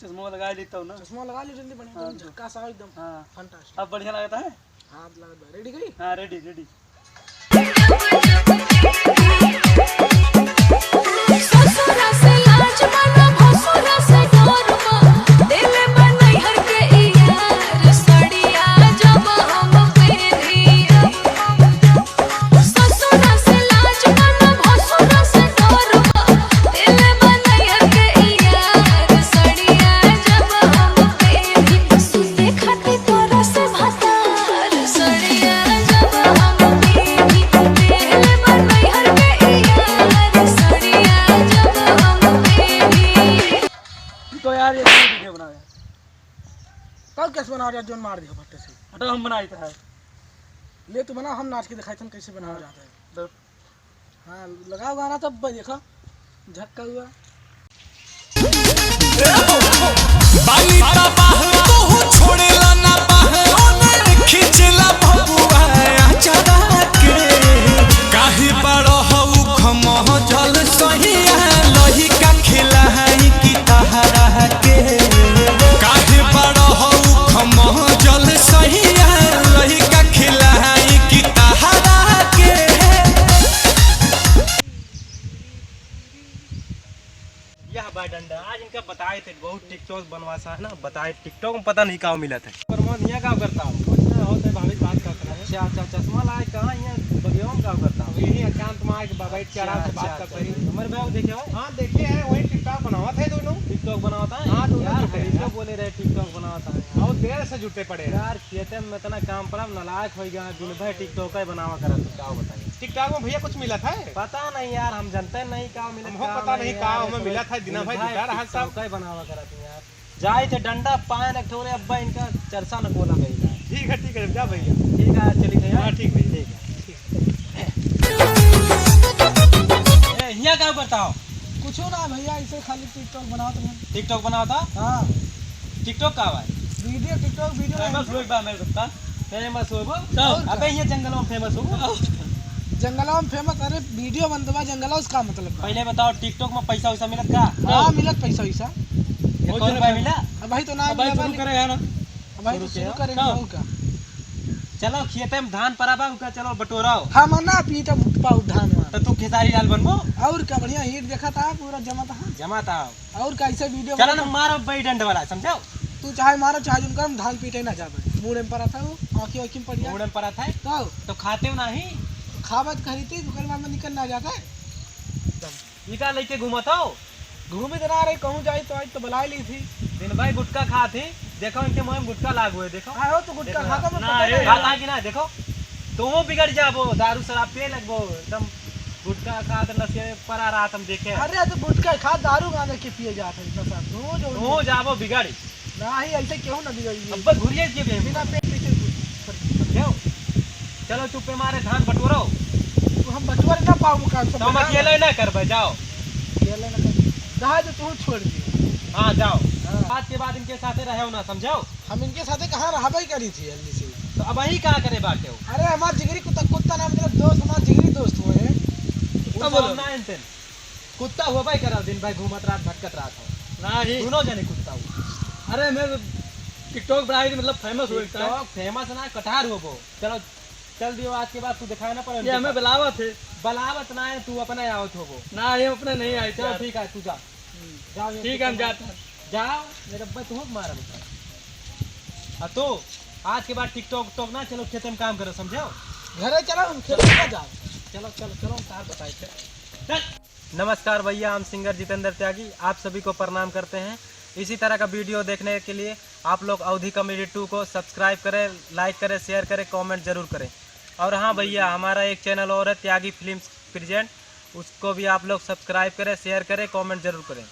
चश्मा लगा लेता हूँ ना। चश्मा लगा लो जल्दी, बढ़िया झक्कास आओ एकदम। हाँ फंटास्टिक। अब बढ़िया लगता है। हाँ लगा, रेडी गई। हाँ रेडी रेडी। तो यार ये वीडियो बना यार। कब कैसे बना रहा जोन मार दिया फट्टे से। हटो हम बनाई था। ले तू बना, हम नाच के दिखाई तुम कैसे बनाया जाता है। हाँ लगाओ गाना तब देखो झक्का हुआ। डंडा आज इनका बताए थे बहुत टिकटॉक बनवासा है ना, बताए टिकटॉक में पता नहीं कहाँ मिला था। पर मैं यहाँ काम करता हूँ, कुछ ना होते भाभी बात करता है। अच्छा अच्छा चश्मा लाए कहाँ यहाँ बगियों में काम करता हूँ। यही एकांत में आके बैठ के आराम से बात करता है। हमारे भाई देखे हो? हाँ देखे हैं, वही टिकटॉक बनावा थे दोनों। टिकटॉक बनाता है? हाँ दोनों बोले रहे टिकटॉक बनाता है। और देर से जुटे पड़े यार, खेते में इतना काम पड़ा नलायक हो गया। दिन भर टिकटॉक ही बनावा करा तो क्या बताइए। टिकटॉक में भैया कुछ मिला था? पता नहीं यार, हम जानते नहीं क्या मिला। हमको पता नहीं क्या हमें मिला था। दिन भर जुटा रहा सब कहीं बनावा करा तू यार। जाए थे डंडा पाए न ठोरे अब्बा इनका चरसा न बोला भैया। ठीक है जा भैया। ठीक है चली गई। हां ठीक भैया ठीक है। यहाँ क्या करता हो? कुछ ना भैया, ऐसे खाली टिकटॉक बनाओ तुम। टिकटॉक बनाओ था? हाँ टिकटॉक का है वीडियो, टिकटॉक वीडियो फेमस हुए बा मेरे दोस्त। फेमस हो अबे ये जंगलों में फेमस हो। जंगलों में फेमस। अरे वीडियो बनता जंगलों उसका मतलब। पहले बताओ टिकटॉक में पैसा वैसा मिलत का? हाँ मिलत पैसा वैसा। कौन रुपया मिला? अब भाई तो ना भाई शुरू करे यार। अब भाई तो शुरू करेंगे का। चलो खेते में धान पराबा का, चलो बटोराओ। हम ना पीटा पाऊ धान तो तू खेसारी लाल बनबो। और क्या बढ़िया हिट देखा था, पूरा जमा था। और कैसे वीडियो चलो ना मारो भाई डंड वाला, समझाओ। तू चाहे मारो चाहे जुन कर, धान पीटे ना जाबे। मुंह में पड़ा था वो, आंखें में पड़ गया। मुंह में पड़ा था तो खाते हो नहीं? खावत खरी थी दुकान में निकल ना जाता है। ये का लेके घूमता हो? घूम इतना रहे कहूँ जाए तो आज तो बुला ली थी। दिन भाई गुटका खाते, देखो इनके मुंह में गुटका लागू है। देखो आयो तो गुटका खाता मैं खाता कि ना। देखो तुम बिगड़ जाबो, दारू शराब पे लगबो एकदम। गुटका खा तो नशे पर आ रहा तुम देखे। अरे तो गुटका खा दारू गाने के पिए जाते हैं सब रोज हो जाबो बिगड़ नहीं। ऐसे क्यों ना बिगड़ी अब घुरिए के बिना पेट पीछे समझो। चलो चुप्पे मारे धान बटोरो। तो हम बटवारे ना पाऊँ का सब। तुम अकेले ना कर जाओ। अकेले ना कर जहाँ जो तू छोड़ दिया। हाँ जाओ। आज के बाद इनके साथे रहे हो ना, समझो। हम इनके साथ कहाँ रहबई करी थी जल्दी से। तो अब वही कहाँ करे बाटे हो? अरे हमारे जिगरी कुत्ता ना मतलब दोस्त, हमारे जिगरी दोस्त हुए हैं। कुत्ता हुआ भाई करा दिन भाई घूमत रात भटकत रात हो ना ही दोनों जने कुत्ता हुआ। अरे मैं टिकटॉक बनाई मतलब फेमस हुए। टिकटॉक फेमस ना कटार हो वो। चलो चल दियो, आज के बाद तू दिखाए ना पर ये हमें बुलावा थे। बलावत ना है, तू अपने आवत हो वो ना ये अपने नहीं आए। चलो ठीक है तू जा। जाओ ठीक है हम जाते हैं। जाओ मेरे अब्बा तू मारा बेटा। तो आज के बाद टिकटॉक टॉक ना, चलो खेत में काम करो, समझो। घरे चलो हम खेत में जाओ। चलो चलो चलो तार बताए थे। नमस्कार भैया, हम सिंगर जितेंद्र त्यागी आप सभी को प्रणाम करते हैं। इसी तरह का वीडियो देखने के लिए आप लोग अवधि कॉमेडी 2 को सब्सक्राइब करें, लाइक करें, शेयर करें, कमेंट जरूर करें। और हाँ भैया, हमारा एक चैनल और है त्यागी फिल्म्स प्रेजेंट, उसको भी आप लोग सब्सक्राइब करें, शेयर करें, कमेंट जरूर करें।